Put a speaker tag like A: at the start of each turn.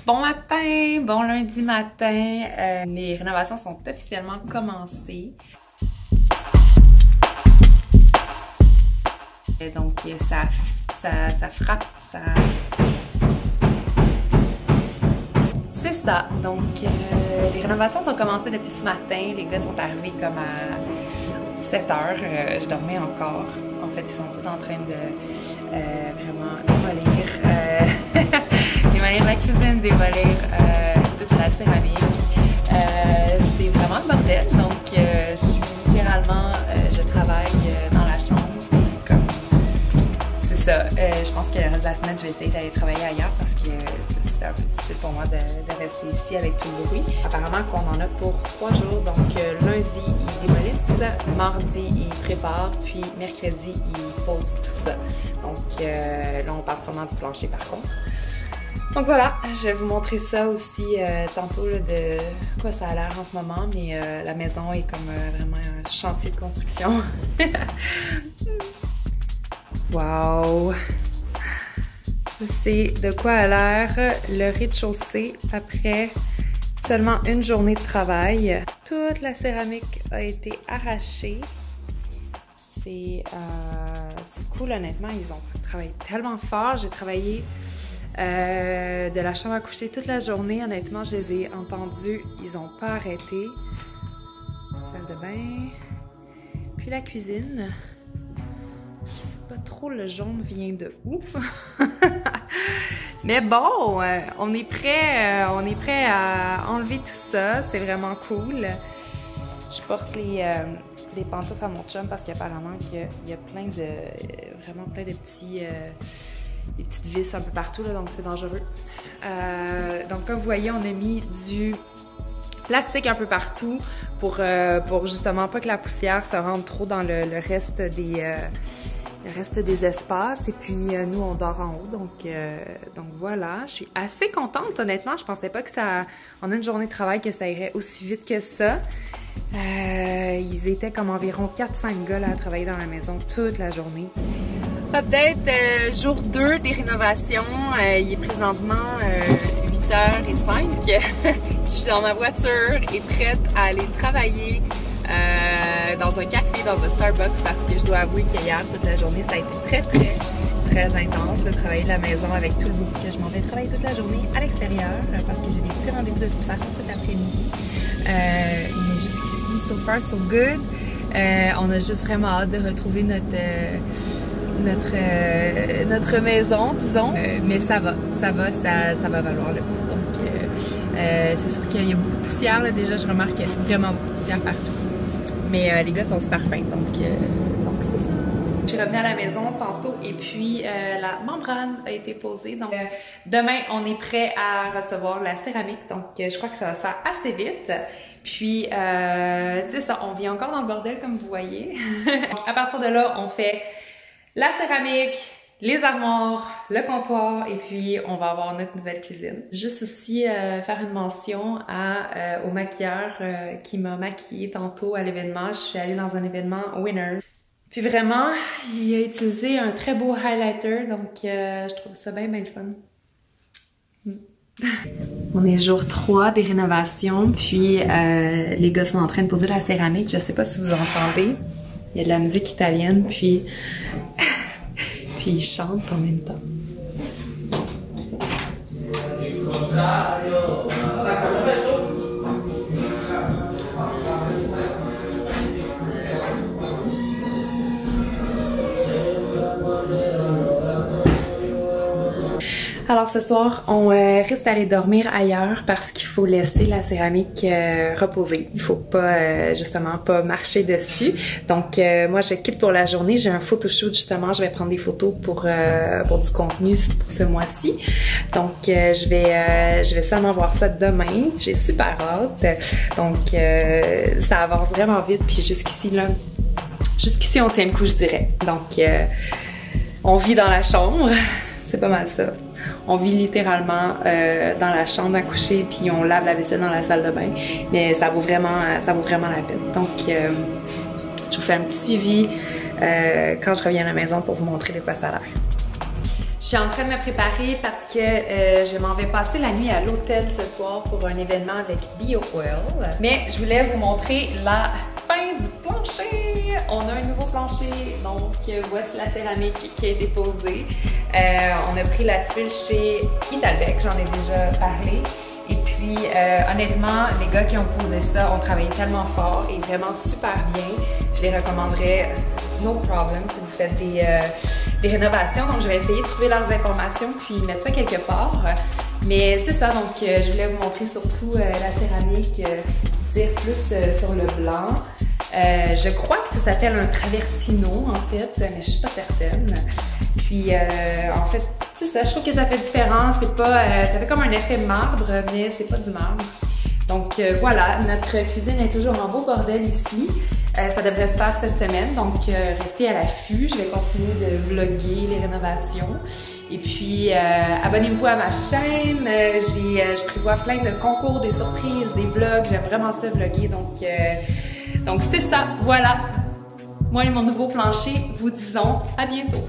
A: Bon matin, bon lundi matin. Les rénovations sont officiellement commencées. Donc ça frappe, ça... C'est ça. Donc les rénovations sont commencées depuis ce matin. Les gars sont arrivés comme à 7 h. Je dormais encore. En fait, ils sont tous en train de vraiment démolir. Démolir la cuisine, démolir toute la céramique. C'est vraiment le bordel. Donc, je suis littéralement, je travaille dans la chambre. C'est ça. Je pense que le reste de la semaine, je vais essayer d'aller travailler ailleurs parce que c'est un peu difficile pour moi de rester ici avec tout le bruit. Apparemment qu'on en a pour 3 jours. Donc, lundi, ils démolissent. Mardi, ils préparent. Puis, mercredi, ils posent tout ça. Donc, là, on parle sûrement du plancher par contre. Donc voilà, je vais vous montrer ça aussi tantôt là, de quoi ça a l'air en ce moment, mais la maison est comme vraiment un chantier de construction. Wow! C'est de quoi a l'air le rez-de-chaussée après seulement une journée de travail. Toute la céramique a été arrachée. C'est cool honnêtement, ils ont travaillé tellement fort. J'ai travaillé de la chambre à coucher toute la journée. Honnêtement, je les ai entendus. Ils n'ont pas arrêté. Salle de bain. Puis la cuisine. Je sais pas trop le jaune vient de où. Mais bon, on est prêt à enlever tout ça. C'est vraiment cool. Je porte les pantoufles à mon chum parce qu'apparemment qu'il y a vraiment plein de petits... des petites vis un peu partout, là, donc c'est dangereux. Donc comme vous voyez, on a mis du plastique un peu partout pour justement pas que la poussière se rentre trop dans le reste des espaces. Et puis nous, on dort en haut, donc voilà. Je suis assez contente, honnêtement. Je pensais pas que en une journée de travail, que ça irait aussi vite que ça. Ils étaient comme environ 4-5 gars là, à travailler dans la maison toute la journée. Update jour 2 des rénovations. Il est présentement 8h05. Je suis dans ma voiture et prête à aller travailler dans un café, dans un Starbucks, parce que je dois avouer qu'hier, toute la journée, ça a été très intense de travailler de la maison avec tout le beaucoup que je m'en vais travailler toute la journée à l'extérieur parce que j'ai des petits rendez-vous de toute façon cet après-midi. Mais jusqu'ici, so far so good. On a juste vraiment hâte de retrouver notre maison, disons. Mais ça va valoir le coup. Donc, c'est sûr qu'il y a beaucoup de poussière. Là. Déjà, je remarque qu'il y a vraiment beaucoup de poussière partout. Mais les gars sont super fins, donc c'est ça. Je suis revenue à la maison tantôt et puis la membrane a été posée. Donc, demain, on est prêt à recevoir la céramique. Donc, je crois que ça va se faire assez vite. Puis, c'est ça, on vit encore dans le bordel, comme vous voyez. Donc, à partir de là, on fait la céramique, les armoires, le comptoir et puis on va avoir notre nouvelle cuisine. Juste aussi faire une mention au maquilleur qui m'a maquillée tantôt à l'événement. Je suis allée dans un événement Winner. Puis vraiment, il a utilisé un très beau highlighter, donc je trouve ça bien le fun. On est jour 3 des rénovations, puis les gars sont en train de poser la céramique. Je sais pas si vous entendez. Il y a de la musique italienne, puis ils chantent en même temps. Alors ce soir, on risque d'aller dormir ailleurs parce qu'il faut laisser la céramique reposer. Il faut pas, justement, pas marcher dessus. Donc moi, je quitte pour la journée. J'ai un photoshoot, justement. Je vais prendre des photos pour du contenu pour ce mois-ci. Donc je vais seulement voir ça demain. J'ai super hâte. Donc ça avance vraiment vite. Puis jusqu'ici, on tient le coup, je dirais. Donc on vit dans la chambre. C'est pas mal ça. On vit littéralement dans la chambre à coucher, puis on lave la vaisselle dans la salle de bain. Mais ça vaut vraiment la peine. Donc, je vous fais un petit suivi quand je reviens à la maison pour vous montrer de quoi ça a l'air. Je suis en train de me préparer parce que je m'en vais passer la nuit à l'hôtel ce soir pour un événement avec BioOil. Mais je voulais vous montrer la fin du plancher. On a un nouveau plancher, donc voici la céramique qui a été posée. On a pris la tuile chez Italbec, j'en ai déjà parlé. Et puis, honnêtement, les gars qui ont posé ça ont travaillé tellement fort et vraiment super bien. Je les recommanderais, no problem, si vous faites des rénovations. Donc, je vais essayer de trouver leurs informations puis mettre ça quelque part. Mais c'est ça, donc je voulais vous montrer surtout la céramique qui tire plus sur le blanc. Je crois que ça s'appelle un travertino, en fait, mais je suis pas certaine. Puis, en fait, c'est ça, je trouve que ça fait différent. C'est pas, ça fait comme un effet marbre, mais c'est pas du marbre. Donc voilà, notre cuisine est toujours en beau bordel ici. Ça devrait se faire cette semaine, donc restez à l'affût. Je vais continuer de vlogger les rénovations. Et puis, abonnez-vous à ma chaîne. Je prévois plein de concours, des surprises, des vlogs. J'aime vraiment ça vlogger, donc c'est ça, voilà. Moi et mon nouveau plancher, vous disons à bientôt.